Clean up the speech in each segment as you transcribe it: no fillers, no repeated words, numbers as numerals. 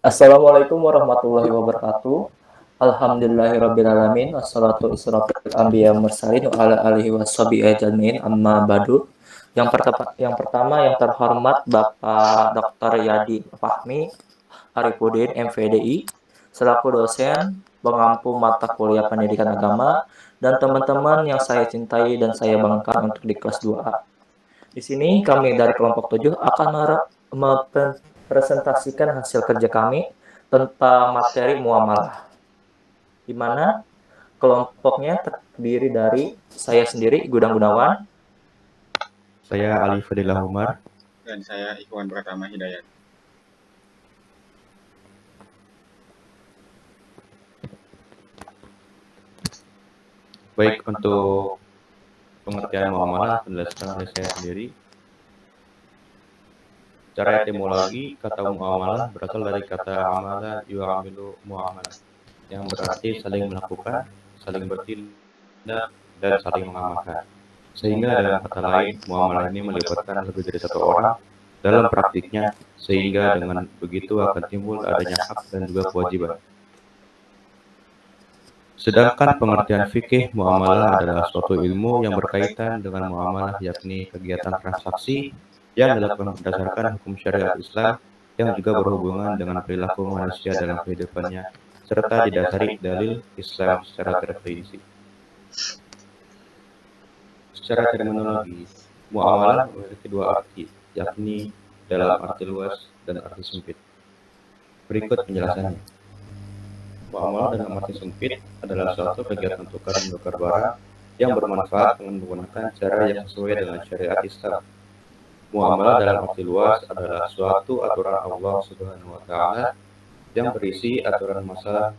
Assalamualaikum warahmatullahi wabarakatuh. Alhamdulillahirrabbilalamin. Wassalatu israfil anbiya mursalin wa ala alihi washabihi ajmain amma badu. Yang pertama yang terhormat Bapak Dr. Yadi Fahmi Arifudin MVDI selaku dosen pengampu mata kuliah pendidikan agama dan teman-teman yang saya cintai dan saya banggakan untuk di kelas 2A. Di sini kami dari kelompok 7 akan mempresentasikan hasil kerja kami tentang materi muamalah, di mana kelompoknya terdiri dari saya sendiri, Gudang Gunawan, Saya Ali Fadilah Umar. Dan saya Ikhwan Pratama Hidayat. Baik, untuk pengertian muamalah penjelasan oleh saya sendiri. Cara etimologi kata muamalah berasal dari kata amala yu'amilu muamalah, yang berarti saling melakukan, saling bertindak, dan saling mengamalkan. Sehingga dalam kata lain, muamalah ini melibatkan lebih dari satu orang dalam praktiknya, sehingga dengan begitu akan timbul adanya hak dan juga kewajiban. Sedangkan pengertian fikih muamalah adalah suatu ilmu yang berkaitan dengan muamalah, yakni kegiatan transaksi yang dilakukan berdasarkan hukum syariat Islam yang juga berhubungan dengan perilaku manusia dalam kehidupannya, serta didasari dalil Islam secara terperinci. Secara terminologi, muamalah memiliki dua arti, yakni dalam arti luas dan arti sempit. Berikut penjelasannya. Muamalah dalam arti sempit adalah suatu kegiatan tukar-menukar barang yang bermanfaat dengan menggunakan cara yang sesuai dengan syariat Islam. Muamalah dalam arti luas adalah suatu aturan Allah Subhanahu wa Ta'ala yang berisi aturan masalah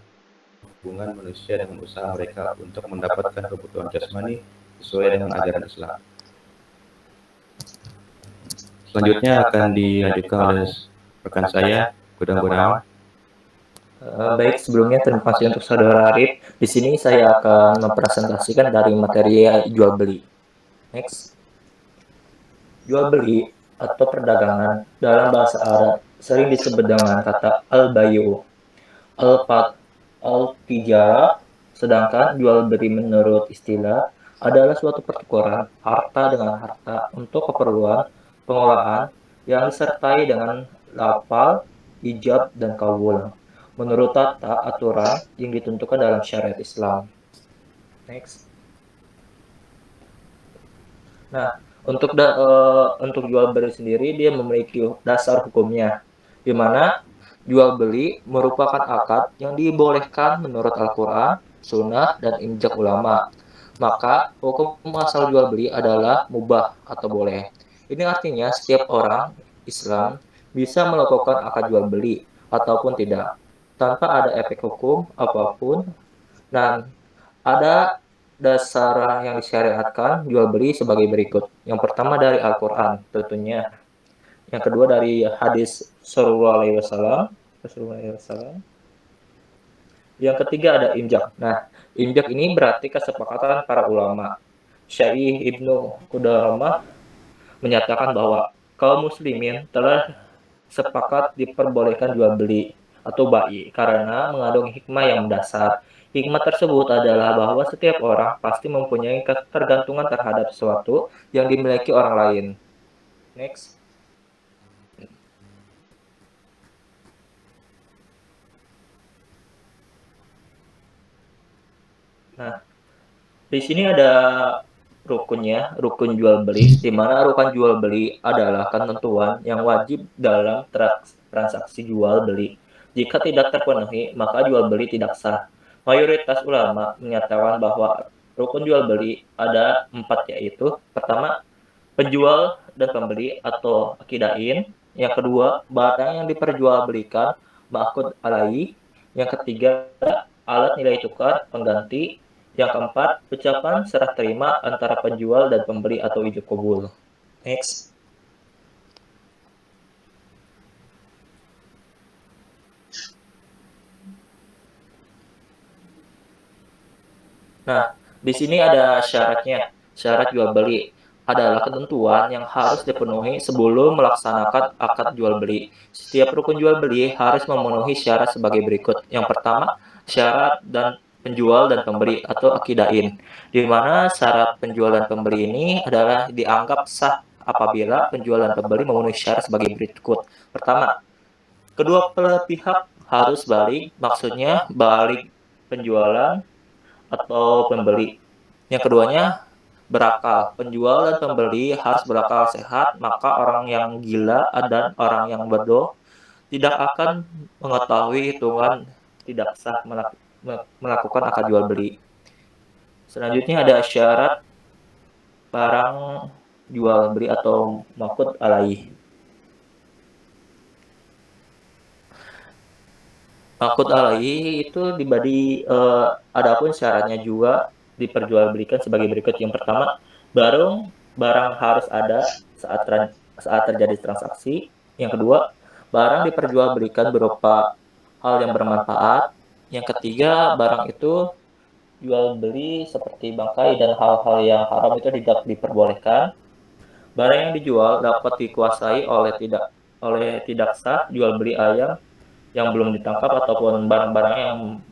hubungan manusia dengan usaha mereka untuk mendapatkan kebutuhan jasmani sesuai dengan ajaran Islam. Selanjutnya akan dilanjutkan oleh rekan saya, Gudang Gunawan. Baik, sebelumnya terima kasih untuk saudara Arif. Di sini saya akan mempresentasikan dari materi jual beli. Next. Jual beli atau perdagangan dalam bahasa Arab sering disebut dengan kata al-bayu, al-tijara, sedangkan jual beli menurut istilah adalah suatu pertukaran harta dengan harta untuk keperluan pengolahan yang disertai dengan lafal, ijab, dan kabul menurut tata aturan yang ditentukan dalam syariat Islam. Next. Nah, untuk jual beli sendiri dia memiliki dasar hukumnya, di mana jual beli merupakan akad yang dibolehkan menurut Al-Quran, Sunnah, dan Ijma ulama. Maka hukum asal jual beli adalah mubah atau boleh. Ini artinya setiap orang Islam bisa melakukan akad jual beli ataupun tidak, tanpa ada efek hukum apapun. Dan ada dasar yang disyariatkan jual beli sebagai berikut. Yang pertama dari Al-Quran tentunya. Yang kedua dari hadis Sallallahu Alaihi Wasallam. Yang ketiga ada imjak. Nah, imjak ini berarti kesepakatan para ulama. Syekh Ibnu Qudamah menyatakan bahwa kaum muslimin telah sepakat diperbolehkan jual beli atau bai karena mengandung hikmah yang mendasar. Hikmah tersebut adalah bahwa setiap orang pasti mempunyai ketergantungan terhadap sesuatu yang dimiliki orang lain. Next. Nah, di sini ada rukunnya, rukun jual beli, di mana rukun jual beli adalah ketentuan yang wajib dalam transaksi jual beli. Jika tidak terpenuhi, maka jual beli tidak sah. Mayoritas ulama menyatakan bahwa rukun jual beli ada 4, yaitu pertama, penjual dan pembeli atau akidain. Yang kedua, barang yang diperjualbelikan ma'qud alaihi. Yang ketiga, alat nilai tukar pengganti. Yang keempat, ucapan serah terima antara penjual dan pembeli atau ijab kabul. Next. Nah, di sini ada syaratnya. Syarat jual beli. adalah ketentuan yang harus dipenuhi sebelum melaksanakan akad jual beli. Setiap rukun jual beli harus memenuhi syarat sebagai berikut. Yang pertama, syarat dan penjual dan pembeli atau akidain, di mana syarat penjual dan pembeli ini adalah dianggap sah apabila penjual dan pembeli memenuhi syarat sebagai berikut. Pertama, kedua belah pihak harus balik, maksudnya balik penjualan atau pembeli. Yang keduanya, berakal. Penjual dan pembeli harus berakal sehat, maka orang yang gila dan orang yang bodoh tidak akan mengetahui hitungan tidak sah melakukan akad jual beli. Selanjutnya ada syarat barang jual beli atau maqud alaih. Maqud alaih itu dibagi adapun syaratnya juga diperjualbelikan sebagai berikut. Yang pertama, barang harus ada saat terjadi transaksi. Yang kedua, barang diperjualbelikan berupa hal yang bermanfaat. Yang ketiga, barang itu jual beli seperti bangkai dan hal-hal yang haram itu tidak diperbolehkan. Barang yang dijual dapat dikuasai oleh tidak sah jual beli ayam yang belum ditangkap ataupun barang-barang yang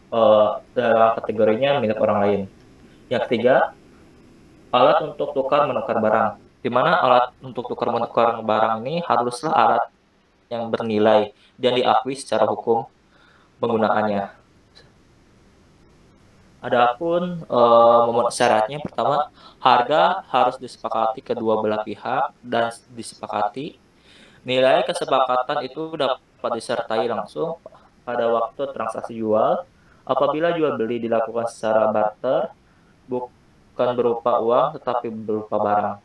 dalam kategorinya milik orang lain. Yang ketiga, alat untuk tukar menukar barang. Di mana alat untuk tukar menukar barang ini haruslah alat yang bernilai dan diakui secara hukum penggunaannya. Adapun syaratnya, pertama, harga harus disepakati kedua belah pihak dan disepakati. Nilai kesepakatan itu dapat disertai langsung pada waktu transaksi jual. Apabila jual beli dilakukan secara barter, bukan berupa uang tetapi berupa barang.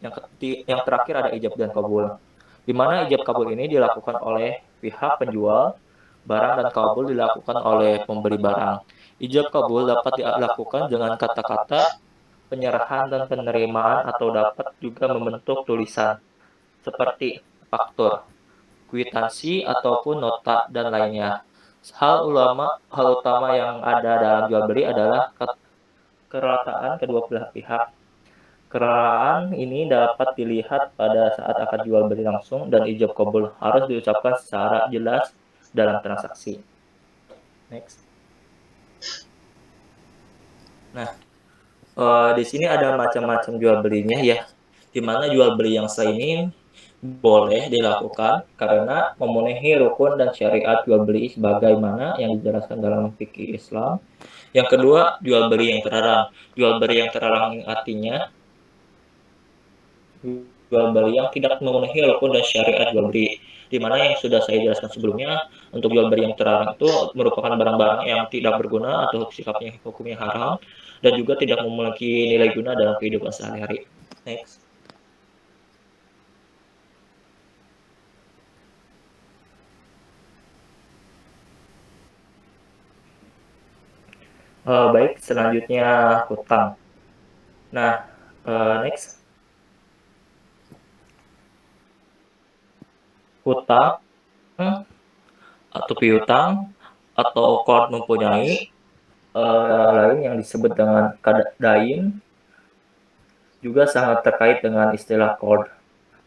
Yang terakhir ada ijab dan kabul, di mana ijab kabul ini dilakukan oleh pihak penjual barang dan kabul dilakukan oleh pembeli barang. Ijab kabul dapat dilakukan dengan kata-kata penyerahan dan penerimaan atau dapat juga membentuk tulisan seperti faktur, kwitansi ataupun nota dan lainnya. Hal utama yang ada dalam jual beli adalah kerataan kedua belah pihak. Kerataan ini dapat dilihat pada saat akad jual beli langsung dan ijab kabul harus diucapkan secara jelas dalam transaksi. Next. Nah, di sini ada macam-macam jual belinya ya, di mana jual beli yang ini boleh dilakukan karena memenuhi rukun dan syariat jual beli sebagaimana yang dijelaskan dalam fikih Islam. Yang kedua, jual beli yang terlarang. Jual beli yang terlarang artinya jual beli yang tidak memenuhi rukun dan syariat jual beli, di mana yang sudah saya jelaskan sebelumnya. Untuk jual beli yang terlarang itu merupakan barang-barang yang tidak berguna atau sifatnya hukumnya haram dan juga tidak memiliki nilai guna dalam kehidupan sehari-hari. Next. Baik, selanjutnya hutang. Nah, next. Hutang atau piutang atau qard mempunyai lain yang disebut dengan dain juga sangat terkait dengan istilah qard.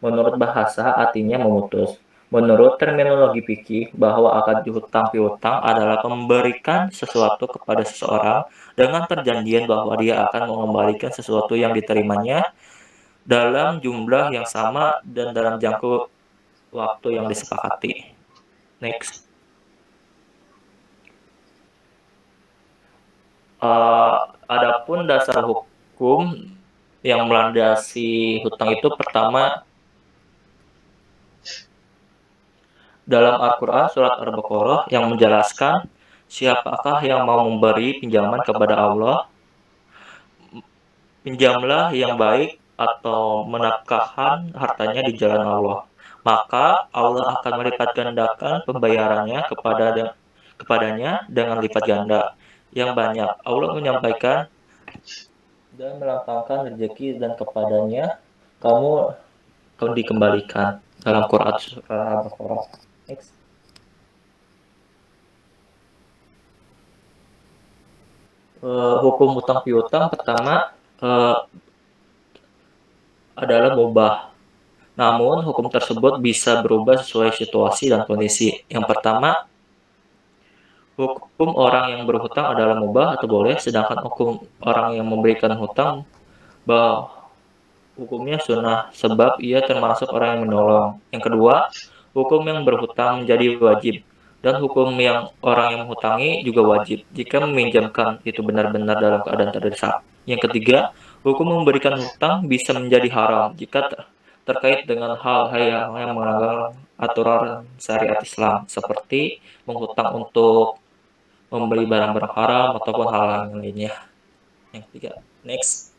Menurut bahasa artinya memutus. Menurut terminologi fikih, bahwa akad hutang piutang adalah memberikan sesuatu kepada seseorang dengan perjanjian bahwa dia akan mengembalikan sesuatu yang diterimanya dalam jumlah yang sama dan dalam jangka waktu yang disepakati. Next. Adapun dasar hukum yang melandasi hutang itu, pertama, dalam Al-Quran surat Al-Baqarah yang menjelaskan siapakah yang mau memberi pinjaman kepada Allah, pinjamlah yang baik atau menafkahkan hartanya di jalan Allah, maka Allah akan melipat gandakan pembayarannya kepadanya dengan lipat ganda yang banyak. Allah menyampaikan dan melapangkan rezeki dan kepadanya kamu dikembalikan dalam Quran surah Al-Baqarah. Next. Hukum utang piutang, pertama, adalah mubah. Namun, hukum tersebut bisa berubah sesuai situasi dan kondisi. Yang pertama, hukum orang yang berhutang adalah mubah atau boleh, sedangkan hukum orang yang memberikan hutang bahwa hukumnya sunnah sebab ia termasuk orang yang menolong. Yang kedua, hukum yang berhutang menjadi wajib dan hukum yang orang yang menghutangi juga wajib jika meminjamkan itu benar-benar dalam keadaan terdesak. Yang ketiga, hukum memberikan hutang bisa menjadi haram jika terkait dengan hal-hal yang melanggar aturan syariat Islam seperti menghutang untuk membeli barang-barang haram ataupun hal yang lainnya. Yang ketiga, next.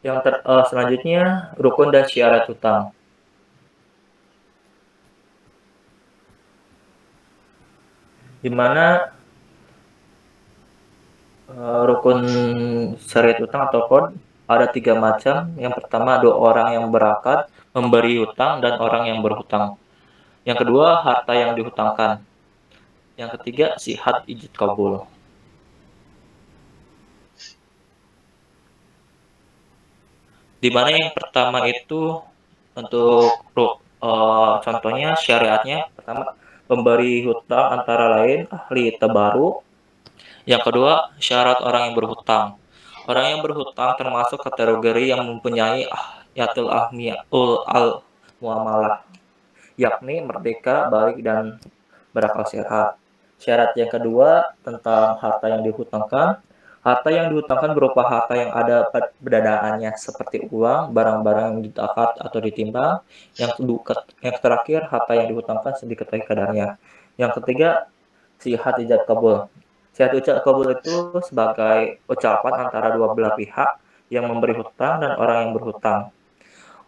Yang selanjutnya, rukun dan syarat hutang. Di mana rukun syariat hutang atau kod ada 3 macam. Yang pertama, dua orang yang berakad memberi hutang dan orang yang berhutang. Yang kedua, harta yang dihutangkan. Yang ketiga, sihat ijid kabul. Di mana yang pertama itu untuk contohnya syariatnya, pertama pemberi hutang antara lain ahli tabaru. Yang kedua, syarat orang yang berhutang. Orang yang berhutang termasuk kategori yang mempunyai yatul ahmiyatul al muamalah, yakni merdeka, baik dan berakal sehat. Syarat yang kedua tentang harta yang dihutangkan. Harta yang dihutangkan berupa harta yang ada pendadaannya seperti uang, barang-barang yang ditakar atau ditimbang. Yang terakhir, harta yang dihutangkan sedikit kadarnya. Yang ketiga, sihat ijab kabul. Sihat ijab kabul itu sebagai ucapan antara dua belah pihak yang memberi hutang dan orang yang berhutang.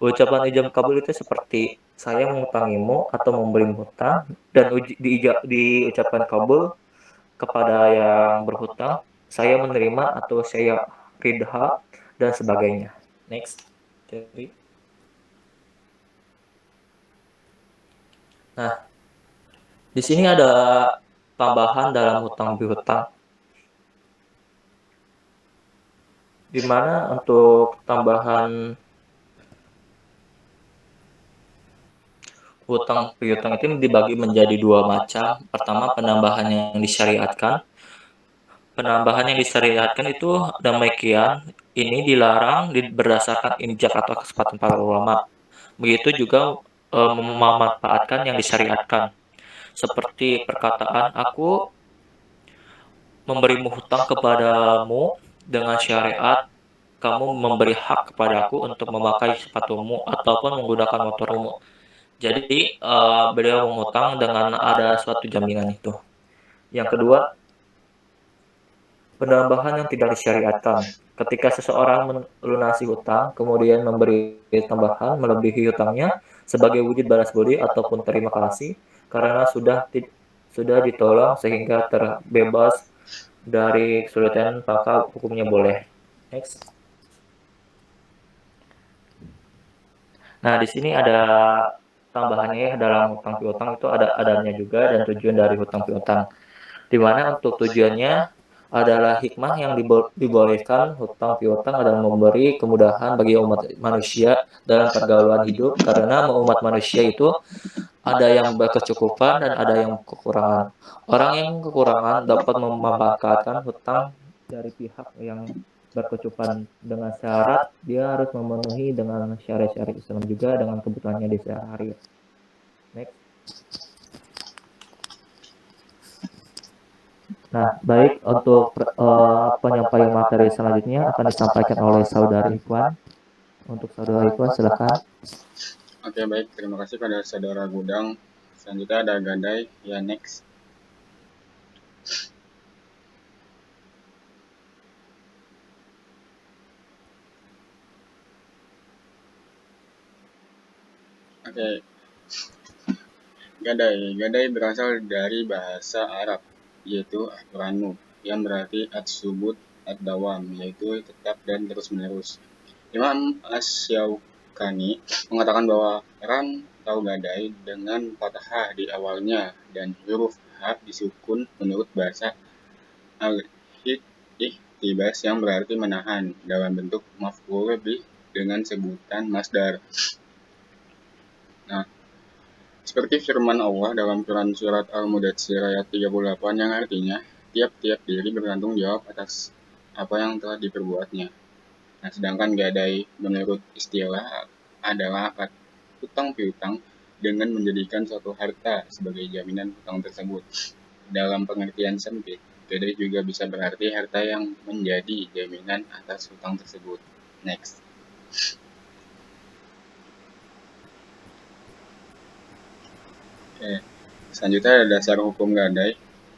Ucapan ijab kabul itu seperti saya mengutangimu atau memberimu hutang dan diucapkan kabul kepada yang berhutang, saya menerima atau saya ridha dan sebagainya. Next. Jadi, nah, di sini ada tambahan dalam hutang piutang. Di mana untuk tambahan hutang piutang itu dibagi menjadi 2 macam. Pertama, penambahan yang disyariatkan. Penambahan yang disyariatkan itu demikian, ini dilarang berdasarkan injak atau kesepakatan para ulama. Begitu juga memanfaatkan yang disyariatkan. Seperti perkataan, aku memberimu hutang kepadamu dengan syariat, kamu memberi hak kepadaku untuk memakai sepatumu ataupun menggunakan motormu. Jadi beliau mengutang dengan ada suatu jaminan itu. Yang kedua, penambahan yang tidak disyariatkan. Ketika seseorang melunasi hutang, kemudian memberi tambahan melebihi hutangnya sebagai wujud balas budi ataupun terima kasih karena sudah ditolong sehingga terbebas dari kesulitan, maka hukumnya boleh. Next. Nah, di sini ada tambahannya dalam hutang piutang itu ada adanya juga dan tujuan dari hutang piutang. Di mana untuk tujuannya adalah hikmah yang dibolehkan hutang piutang adalah memberi kemudahan bagi umat manusia dalam pergaulan hidup karena umat manusia itu ada yang berkecukupan dan ada yang kekurangan. Orang yang kekurangan dapat memanfaatkan hutang dari pihak yang berkecukupan dengan syarat dia harus memenuhi dengan syariat-syariat Islam juga dengan kebutuhannya di sehari-hari. Next. Nah, baik untuk penyampaian materi selanjutnya akan disampaikan oleh Saudari Ikhwan. Untuk Saudara Ikhwan, silakan. Oke, baik. Terima kasih pada Saudara Gudang. Selanjutnya ada Gadai. Ya, next. Oke. Gadai berasal dari bahasa Arab, yaitu ahranu, yang berarti at-subut, ad-dawam, yaitu tetap dan terus-menerus. Imam Asy-Syaukani mengatakan bahwa ran atau gadai dengan fathah di awalnya dan huruf H disukun menurut bahasa Ihtibas yang berarti menahan dalam bentuk maf'ul bih dengan sebutan masdar. Nah, seperti firman Allah dalam Quran surat Al-Mudatsir ayat 38 yang artinya tiap-tiap diri bertanggung jawab atas apa yang telah diperbuatnya. Nah, sedangkan gadai menurut istilah adalah akad hutang piutang dengan menjadikan suatu harta sebagai jaminan hutang tersebut. Dalam pengertian sempit, gadai juga bisa berarti harta yang menjadi jaminan atas hutang tersebut. Next. Oke. Selanjutnya ada dasar hukum gadai.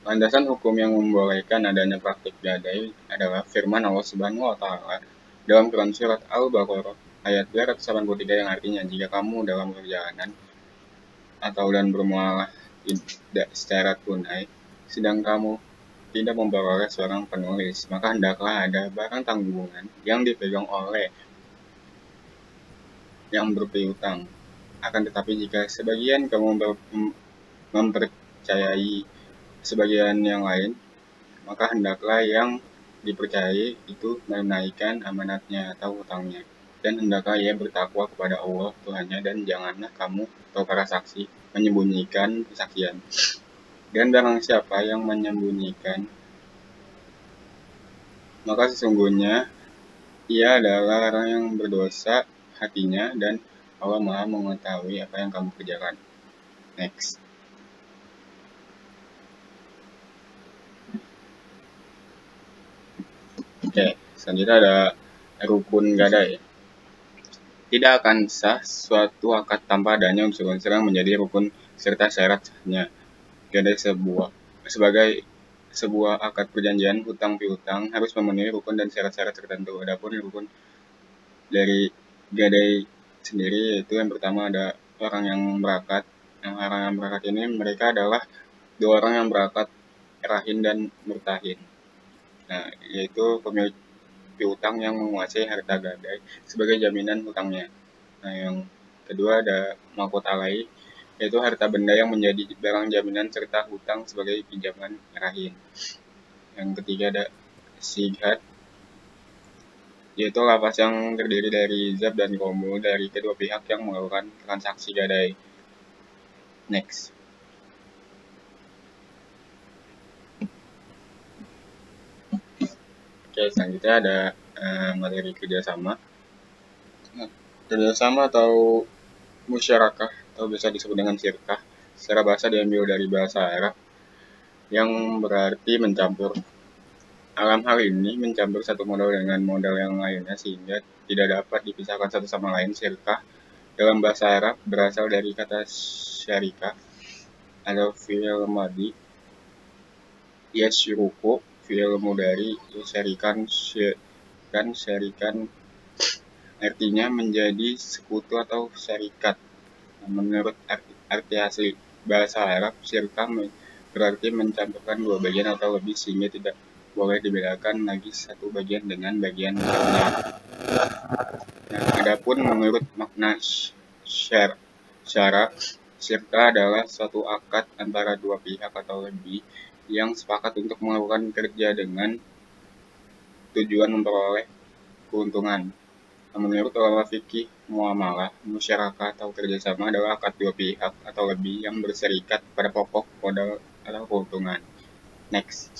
Landasan hukum yang membolehkan adanya praktik gadai adalah firman Allah Subhanahu wa taala dalam Quran surat Al-Baqarah ayat 283 yang artinya jika kamu dalam perjalanan atau dan bermuamalah tidak secara tunai sedang kamu tidak memperoleh seorang penulis, maka hendaklah ada barang tanggungan yang dipegang oleh yang berpiutang. Akan tetapi jika sebagian kamu mempercayai sebagian yang lain, maka hendaklah yang dipercayai itu menunaikan amanatnya atau hutangnya. Dan hendaklah ia bertakwa kepada Allah Tuhannya, dan janganlah kamu atau para saksi menyembunyikan kesaksian. Dan barang siapa yang menyembunyikan, maka sesungguhnya ia adalah orang yang berdosa hatinya, dan Allah Maha mengetahui apa yang kamu kerjakan. Next. Oke, selanjutnya ada rukun gadai. Tidak akan sah suatu akad tanpa adanya unsur-unsur yang menjadi rukun serta syaratnya. Gadai sebagai sebuah akad perjanjian hutang piutang harus memenuhi rukun dan syarat-syarat tertentu. Adapun rukun dari gadai sendiri yaitu yang pertama ada orang yang berakad. Yang orang yang berakad ini mereka adalah dua orang yang berakad, rahin dan murtahin. Nah, yaitu pemilik piutang yang menguasai harta gadai sebagai jaminan hutangnya. Nah, yang kedua ada makut alai, yaitu harta benda yang menjadi barang jaminan serta hutang sebagai pinjaman rahin. Yang ketiga ada sighat, yaitu lafaz yang terdiri dari zab dan komul dari kedua pihak yang melakukan transaksi gadai. Next. Oke, selanjutnya ada materi kerjasama. Kerjasama atau musyarakah atau bisa disebut dengan syirkah secara bahasa diambil dari bahasa Arab yang berarti mencampur. Dalam hal ini mencampur satu modal dengan modal yang lainnya sehingga tidak dapat dipisahkan satu sama lain. Syirkah dalam bahasa Arab berasal dari kata syarikah atau fi'il madhi yasyuruku, fi'il mudhari syarikan artinya menjadi sekutu atau syarikat. Menurut arti asli bahasa Arab, syirkah berarti mencampurkan dua bagian atau lebih sehingga tidak boleh dibedakan lagi satu bagian dengan bagian lainnya. Nah, adapun menurut makna syara, syirkah adalah suatu akad antara dua pihak atau lebih yang sepakat untuk melakukan kerja dengan tujuan memperoleh keuntungan. Menurut ulama fikih muamalah, musyarakah atau kerjasama adalah akad dua pihak atau lebih yang berserikat pada pokok modal atau keuntungan. Next.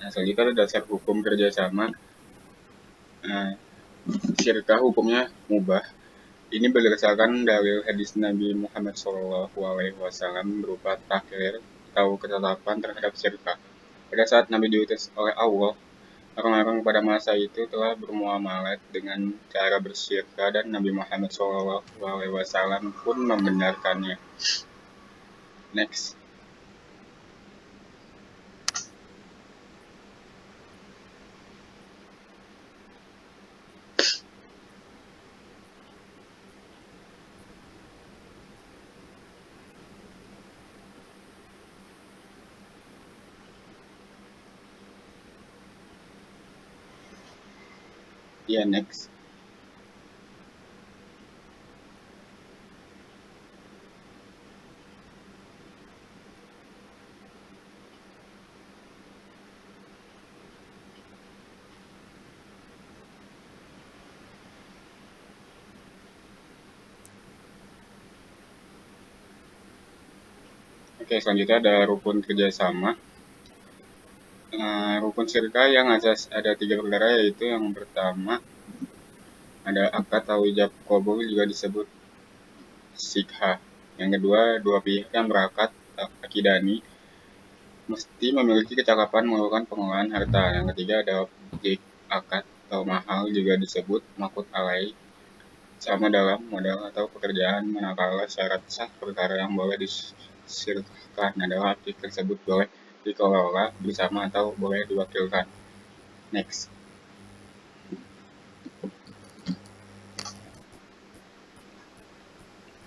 Nah, selanjutnya ada dasar hukum kerjasama. Syirkah hukumnya mubah. Ini berdasarkan dalil hadis Nabi Muhammad SAW berupa takhir atau ketetapan terhadap syirkah. Pada saat Nabi diutus oleh Allah, orang-orang pada masa itu telah bermuamalat dengan cara bersyirkah dan Nabi Muhammad SAW pun membenarkannya. Next. Next. Oke, selanjutnya ada rukun kerjasama. Rukun syirkah yang ada 3 perkara, yaitu yang pertama ada akad atau ijab kabul, juga disebut sikha. Yang kedua, dua pihak yang berakad akidani mesti memiliki kecakapan melakukan pengelolaan harta. Yang ketiga ada objek akad atau mahal, juga disebut makut alai, sama dalam modal atau pekerjaan, manakala syarat sah perkara yang boleh disirkahkan adalah objek tersebut boleh dikelola bersama atau boleh diwakilkan. Next.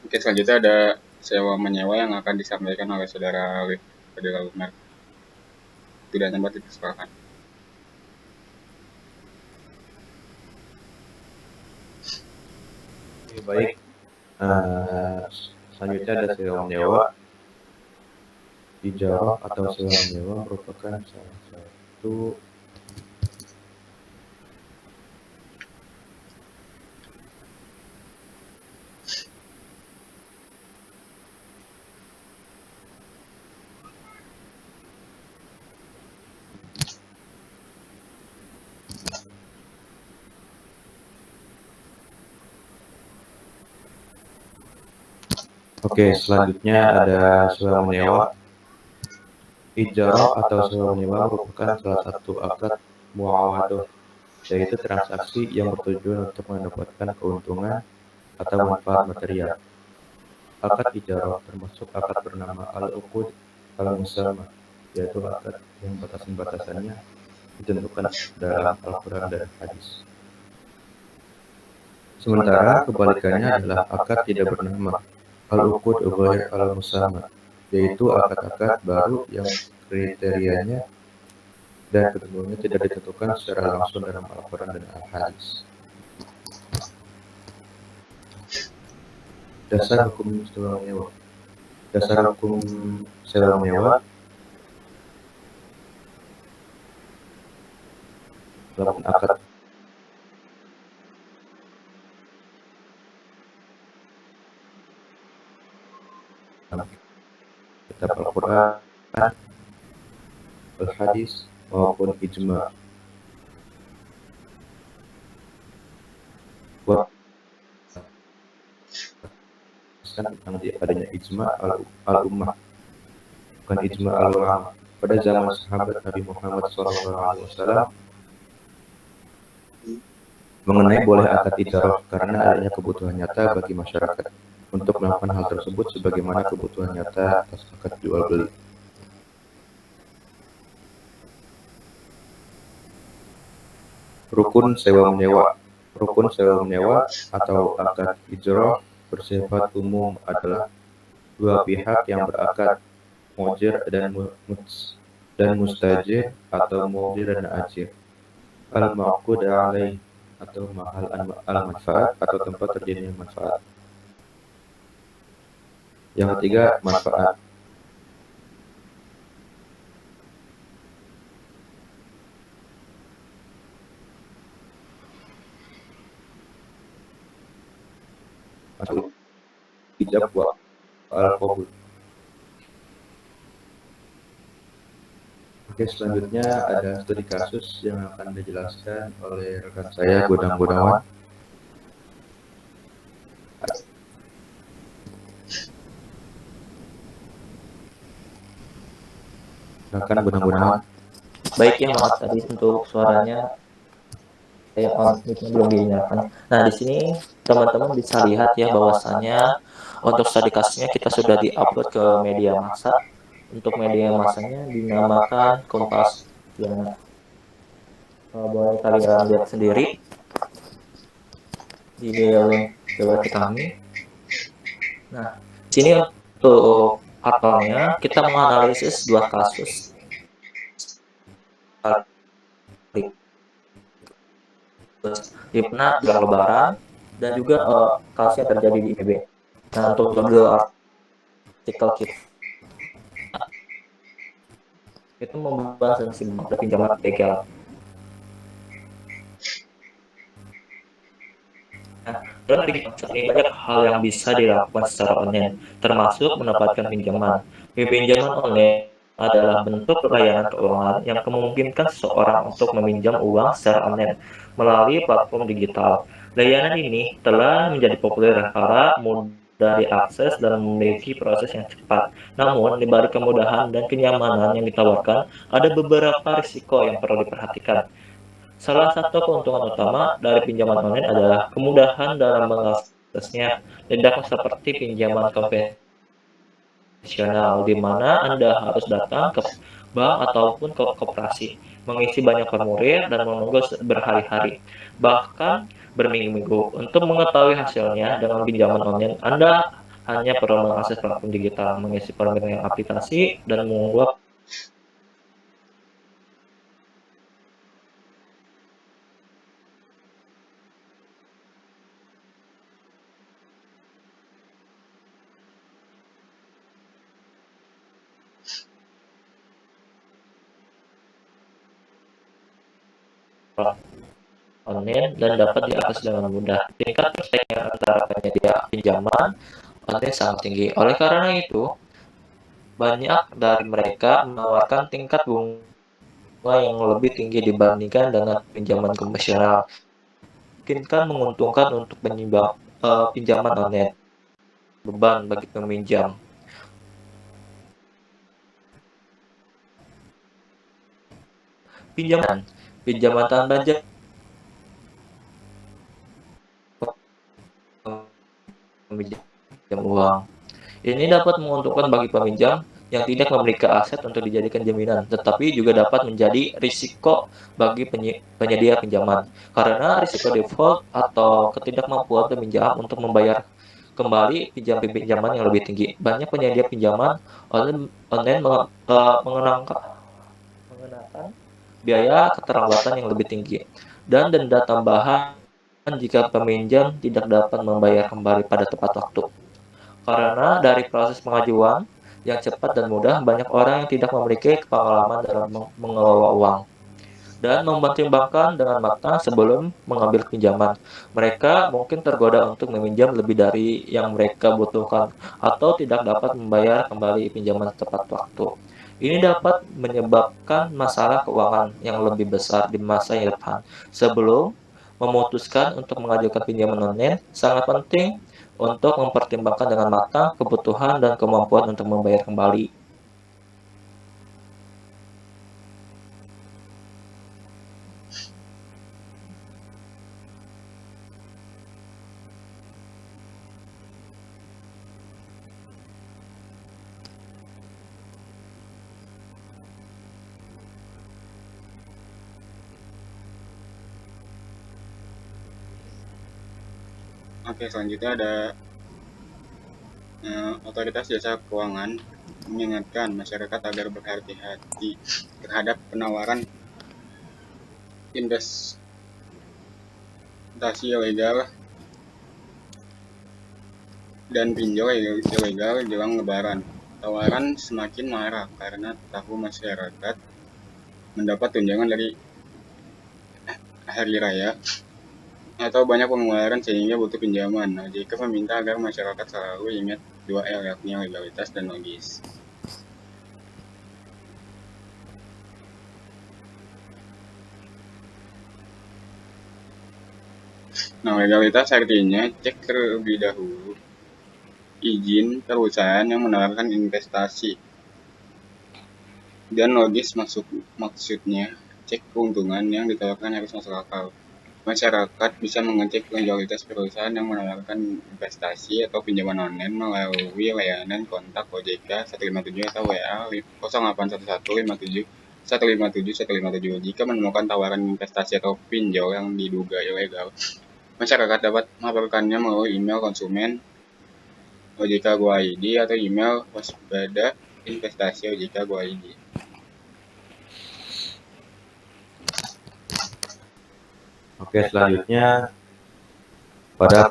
Oke, selanjutnya ada sewa menyewa yang akan disampaikan oleh saudara Alif Fadil Umar. Tidak tempat dipersilakan. Baik, selanjutnya ada sewa menyewa. Ijarah atau sewa menyewa merupakan salah satu Oke, selanjutnya ada sewa menyewa. Ijarah atau sewa menyewa merupakan salah satu akad muawadah, yaitu transaksi yang bertujuan untuk mendapatkan keuntungan atau manfaat material. Akad ijarah termasuk akad bernama al-uqud al-musamah, yaitu akad yang batasan-batasannya ditentukan dalam Al-Quran dan hadis. Sementara kebalikannya adalah akad tidak bernama al-uqud ghair al-musamah, yaitu akad-akad baru yang kriterianya dan ketentuannya tidak ditentukan secara langsung dalam Al-Quran dan Al-Hadis. Dasar hukum sewa menyewa. Dasar hukum sewa menyewa dalam akad kitab Al-Quran, Al-Hadis maupun ijma. Tentang adanya ijma al-ummah, bukan ijma al-ulama. Pada zaman sahabat Nabi Muhammad SAW mengenai boleh akad ijarah karena adanya kebutuhan nyata bagi masyarakat untuk melakukan hal tersebut, sebagaimana kebutuhan nyata atas akad jual beli. Rukun sewa menyewa. Rukun sewa menyewa atau akad ijarah bersifat umum adalah dua pihak yang berakad, mujir dan mustajir atau mujir dan ajir. Al-ma'qud alaih atau mahal al-manfaat atau tempat terjadinya manfaat. Yang ketiga, manfaat. Atau ijab wa al-qabul. Oke, selanjutnya ada studi kasus yang akan dijelaskan oleh rekan saya, Godang Gunawan. Rekan Godang Gunawan. Baik ya, maaf tadi untuk suaranya saya belum dinyalakan. Nah, di sini teman-teman bisa lihat ya bahwasanya untuk studi kasusnya kita sudah diupload ke media massa. Untuk media massanya dinamakan Kompas. Ya, boleh kalian lihat sendiri di link website kami. Nah, di sini untuk artikelnya kita menganalisis dua kasus Hipna jelang lebaran dan juga kasus yang terjadi di IPB. Nah, untuk judul artikel kita itu membahas tentang pinjaman ilegal. Nah, dalam ini banyak hal yang bisa dilakukan secara online, termasuk mendapatkan pinjaman. Pinjaman online adalah bentuk layanan keuangan yang memungkinkan seseorang untuk meminjam uang secara online melalui platform digital. Layanan ini telah menjadi populer karena mudah diakses dan memiliki proses yang cepat. Namun, di balik kemudahan dan kenyamanan yang ditawarkan, ada beberapa risiko yang perlu diperhatikan. Salah satu keuntungan utama dari pinjaman online adalah kemudahan dalam mengaksesnya, tidak seperti pinjaman konvensional di mana Anda harus datang ke bank ataupun ke koperasi, mengisi banyak formulir dan menunggu berhari-hari, bahkan berminggu-minggu. Untuk mengetahui hasilnya dengan pinjaman online, Anda hanya perlu mengakses platform digital, mengisi formulir yang aplikasi, dan menunggu online dan dapat diakses dengan mudah. Tingkat persaingan antara penyedia pinjaman online sangat tinggi. Oleh karena itu, banyak dari mereka menawarkan tingkat bunga yang lebih tinggi dibandingkan dengan pinjaman konvensional. Mungkin menguntungkan untuk pinjaman online, beban bagi peminjam. Pinjaman, pinjaman tanpa peminjam uang. Ini dapat menguntungkan bagi peminjam yang tidak memiliki aset untuk dijadikan jaminan, tetapi juga dapat menjadi risiko bagi penyedia pinjaman, karena risiko default atau ketidakmampuan peminjam untuk membayar kembali pinjaman yang lebih tinggi. Banyak penyedia pinjaman online mengenakan biaya keterlambatan yang lebih tinggi dan denda tambahan jika peminjam tidak dapat membayar kembali pada tepat waktu. Karena dari proses pengajuan yang cepat dan mudah, banyak orang yang tidak memiliki pengalaman dalam mengelola uang dan mempertimbangkan dengan matang sebelum mengambil pinjaman. Mereka mungkin tergoda untuk meminjam lebih dari yang mereka butuhkan atau tidak dapat membayar kembali pinjaman tepat waktu. Ini dapat menyebabkan masalah keuangan yang lebih besar di masa yang depan. Sebelum memutuskan untuk mengajukan pinjaman online, sangat penting untuk mempertimbangkan dengan matang kebutuhan dan kemampuan untuk membayar kembali. Oke, selanjutnya ada otoritas jasa keuangan mengingatkan masyarakat agar berhati-hati terhadap penawaran investasi ilegal dan pinjol ilegal jelang Lebaran. Tawaran semakin marak karena tahu masyarakat mendapat tunjangan dari hari raya atau banyak pengeluaran sehingga butuh pinjaman. OJK meminta agar masyarakat selalu ingat 2L, yakni legalitas dan logis. Nah, legalitas artinya cek terlebih dahulu izin perusahaan yang menawarkan investasi. Dan logis maksudnya cek keuntungan yang ditawarkan harus masuk akal. Masyarakat bisa mengecek legalitas perusahaan yang menawarkan investasi atau pinjaman online melalui layanan kontak OJK 157 atau WA 081157 Jika menemukan tawaran investasi atau pinjol yang diduga ilegal, masyarakat dapat melaporkannya melalui email konsumen OJK Go ID atau email waspada investasi OJK Go ID. Oke, selanjutnya pada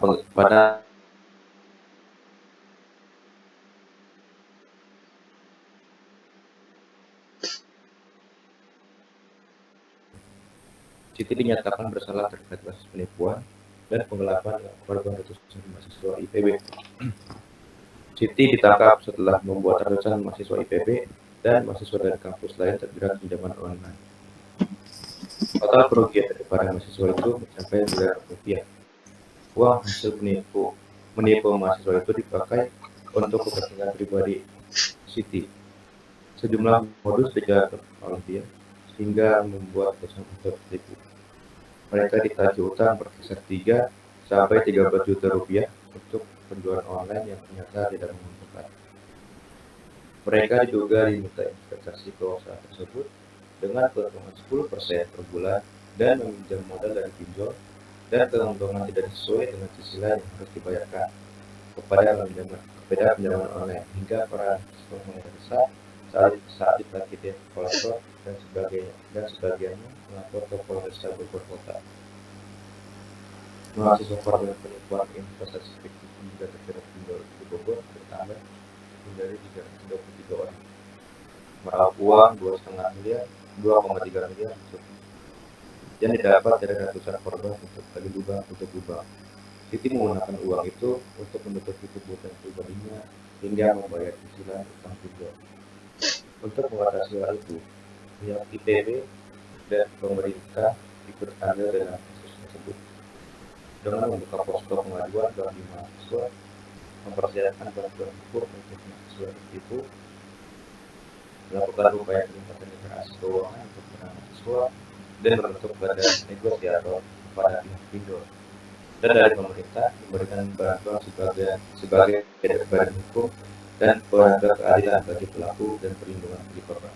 Siti dinyatakan bersalah terkait kasus penipuan dan penggelapan korban ratusan mahasiswa IPB. Siti ditangkap setelah membuat ratusan mahasiswa IPB dan mahasiswa dari kampus lain terjerat pinjaman online. Total kerugian dari para mahasiswa itu mencapai miliaran rupiah. Uang hasil menipu mahasiswa itu dipakai untuk kepentingan pribadi Siti. Sejumlah modus dijalankan oleh dia sehingga membuat perusahaan untuk tertipu. Mereka ditagih utang berkisar 3 sampai 13 juta rupiah untuk penjualan online yang ternyata tidak menguntungkan. Mereka diduga diminta investasi ke usaha tersebut dengan keuntungan 10% per bulan dan meminjam modal dari pinjol dan keuntungan tidak sesuai dengan cicilan yang harus dibayarkan kepada pinjaman online hingga para mahasiswa mulai resah saat ditagih debt kolektor dan sebagiannya melapor ke Polresta Bogor Kota. Mahasiswa korban penipuan investasi fiktif juga terjerat pinjol di Bogor bertambah menjadi 323 orang. Meraup uang 2,3 miliar yang didapat dari ratusan korban untuk bagi lubang. Siti menggunakan uang itu untuk menutupi kebutuhan pribadinya hingga membayar cicilan utang pinjol. Untuk mengatasi hal itu, pihak IPB dan pemerintah ikut andil dalam kasus tersebut dengan membuka posko pengaduan bagi mahasiswa, mempersiapkan bantuan hukum untuk mahasiswa tertipu, melakukan upaya peningkatan literasi keuangan untuk para mahasiswa, dan membentuk badan negosiator kepada pihak pinjol. Dan dari pemerintah memberikan bantuan sebagai badan hukum dan penegak keadilan bagi pelaku dan perlindungan bagi korban.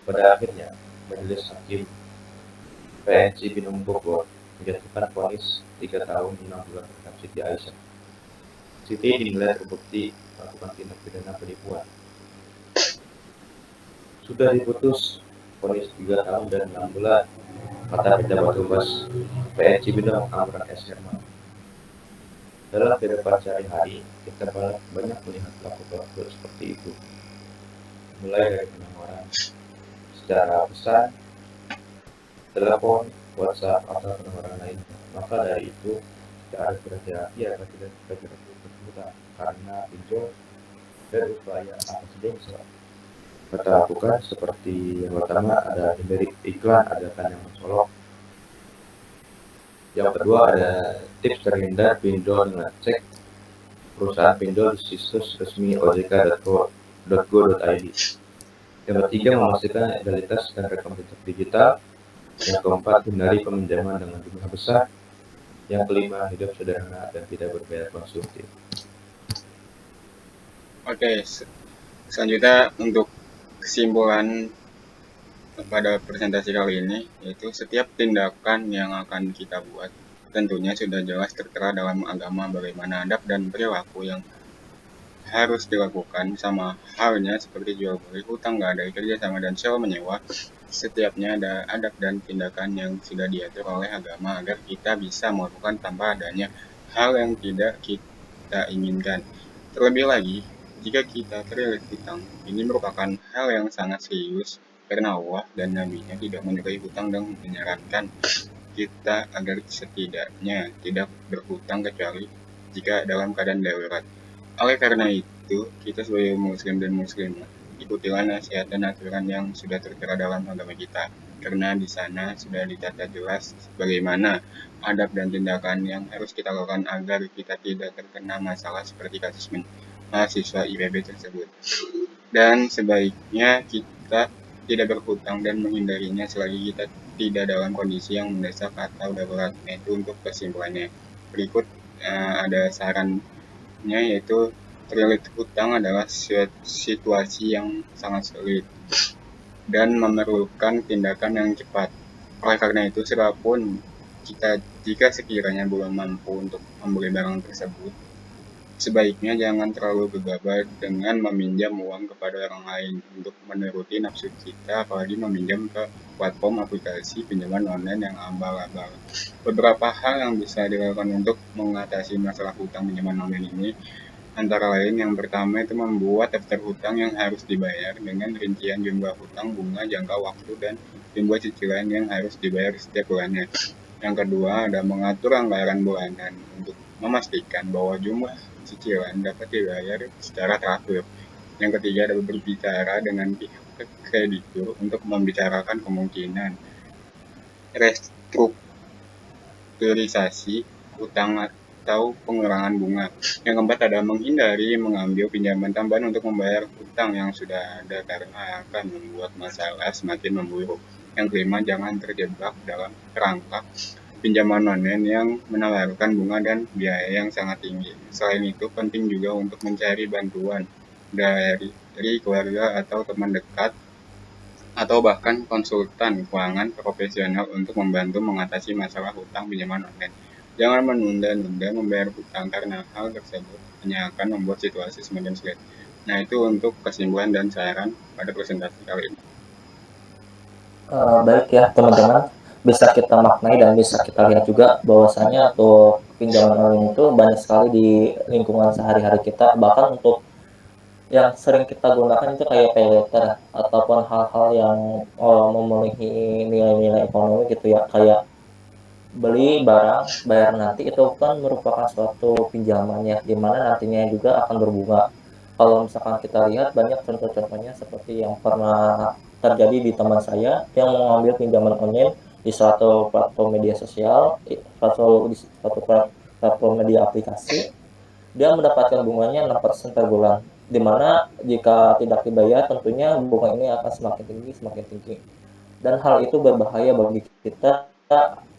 Pada akhirnya, Majelis Hakim PN Cibinong Bogor menjatuhkan vonis 3 tahun 6 bulan terhadap Siti Aisyah. Siti dinilai terbukti melakukan tindak pidana penipuan. Sudah diputus vonis 3 tahun dan 6 bulan, kata pejabat humas PN Cibinong Amran S. Herman. Dalam kehidupan sehari-hari, kita banyak melihat pelaku-pelaku seperti itu, mulai dari penawaran secara pesan, telepon, WhatsApp, atau penawaran lainnya. Maka dari itu, kita harus berhati-hati agar tidak terjerat hutang karena pinjol dan upaya apa saja yang bisa kita lakukan. Seperti yang pertama ada hindari iklan ajakan yang mencolok. Yang kedua ada tips terhindar pinjol dengan cek perusahaan pinjol di situs resmi ojk.go.id. Yang ketiga memastikan identitas dan rekam jejak digital. Yang keempat hindari peminjaman dengan jumlah besar. Yang kelima hidup sederhana dan tidak berbayar konsumtif. Oke, selanjutnya untuk kesimpulan pada presentasi kali ini, yaitu setiap tindakan yang akan kita buat tentunya sudah jelas tertera dalam agama bagaimana adab dan perilaku yang harus dilakukan, sama halnya seperti jual beli, hutang nggak ada, kerja sama dan sewa menyewa. Setiapnya ada adab dan tindakan yang sudah diatur oleh agama agar kita bisa melakukan tanpa adanya hal yang tidak kita inginkan. Terlebih lagi, jika kita terlilit hutang, ini merupakan hal yang sangat serius karena Allah dan Nabi-Nya tidak menyukai hutang dan menyarankan kita agar setidaknya tidak berhutang kecuali jika dalam keadaan darurat. Oleh karena itu, kita sebagai muslim dan muslimah ikutilah nasihat dan aturan yang sudah tertera dalam agama kita, karena di sana sudah ditata jelas bagaimana adab dan tindakan yang harus kita lakukan agar kita tidak terkena masalah seperti kasus mahasiswa IPB tersebut. Dan sebaiknya kita tidak berhutang dan menghindarinya selagi kita tidak dalam kondisi yang mendesak atau darurat. Itu untuk kesimpulannya. Berikut ada sarannya, yaitu terlilit hutang adalah situasi yang sangat sulit dan memerlukan tindakan yang cepat. Oleh karena itu, siapapun kita jika sekiranya belum mampu untuk membeli barang tersebut, sebaiknya jangan terlalu gegabah dengan meminjam uang kepada orang lain untuk menuruti nafsu kita, apalagi meminjam ke platform aplikasi pinjaman online yang abal-abal. Beberapa hal yang bisa dilakukan untuk mengatasi masalah hutang pinjaman online ini, antara lain yang pertama itu membuat daftar hutang yang harus dibayar dengan rincian jumlah hutang, bunga, jangka waktu, dan jumlah cicilan yang harus dibayar setiap bulannya. Yang kedua ada mengatur anggaran bulanan untuk memastikan bahwa jumlah cicilan dapat dibayar secara teratur. Yang ketiga adalah berbicara dengan pihak kreditur untuk membicarakan kemungkinan restrukturisasi utang atau pengurangan bunga. Yang keempat adalah menghindari mengambil pinjaman tambahan untuk membayar utang yang sudah ada karena akan membuat masalah semakin memburuk. Yang kelima, jangan terjebak dalam perangkap pinjaman online yang menawarkan bunga dan biaya yang sangat tinggi. Selain itu, penting juga untuk mencari bantuan dari keluarga atau teman dekat atau bahkan konsultan keuangan profesional untuk membantu mengatasi masalah hutang pinjaman online. Jangan menunda-nunda membayar hutang karena hal tersebut hanya akan membuat situasi semakin sulit. Nah, itu untuk kesimpulan dan saran pada presentasi kali ini. Baik ya teman-teman, bisa kita maknai dan bisa kita lihat juga bahwasanya untuk pinjaman online itu banyak sekali di lingkungan sehari-hari kita, bahkan untuk yang sering kita gunakan itu kayak pay later ataupun hal-hal yang memenuhi nilai-nilai ekonomi gitu ya, kayak beli barang bayar nanti, itu kan merupakan suatu pinjaman ya, dimana nantinya juga akan berbunga. Kalau misalkan kita lihat banyak contoh-contohnya seperti yang pernah terjadi di teman saya yang mengambil pinjaman online di suatu platform media sosial, di suatu platform media aplikasi. Dia mendapatkan bunganya 6% per bulan, dimana jika tidak dibayar tentunya bunga ini akan semakin tinggi, dan hal itu berbahaya bagi kita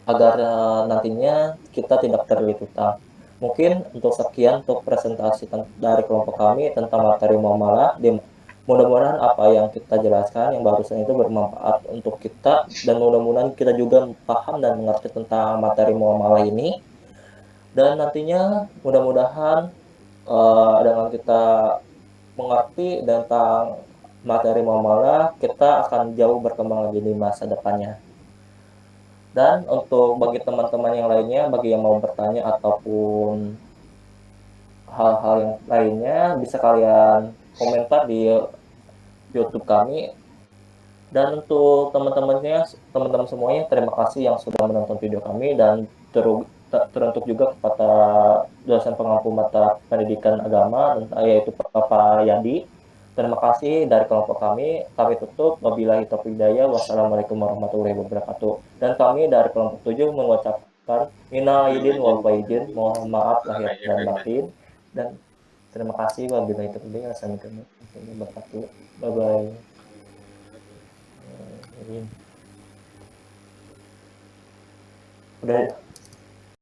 agar nantinya kita tidak terlilit utang. Mungkin untuk sekian untuk presentasi dari kelompok kami tentang materi muamalah. Mudah-mudahan apa yang kita jelaskan yang barusan itu bermanfaat untuk kita, dan mudah-mudahan kita juga paham dan mengerti tentang materi muamalah ini, dan nantinya mudah-mudahan dengan kita mengerti tentang materi muamalah, kita akan jauh berkembang lagi di masa depannya. Dan untuk bagi teman-teman yang lainnya, bagi yang mau bertanya ataupun hal-hal yang lainnya, bisa kalian komentar di YouTube kami. Dan untuk teman-teman semuanya, terima kasih yang sudah menonton video kami, dan teruntuk juga kepada dosen pengampu mata pendidikan agama, yaitu Bapak Yadi. Terima kasih dari kelompok kami. Kami tutup. Wabillahi taufiq hidayah. Wassalamualaikum warahmatullahi wabarakatuh. Dan kami dari kelompok 7 mengucapkan minal aidin wal faizin, mohon maaf lahir dan batin. Dan terima kasih. Wabillahi taufiq hidayah. Wassalamualaikum warahmatullahi wabarakatuh. Bye bye. Udah.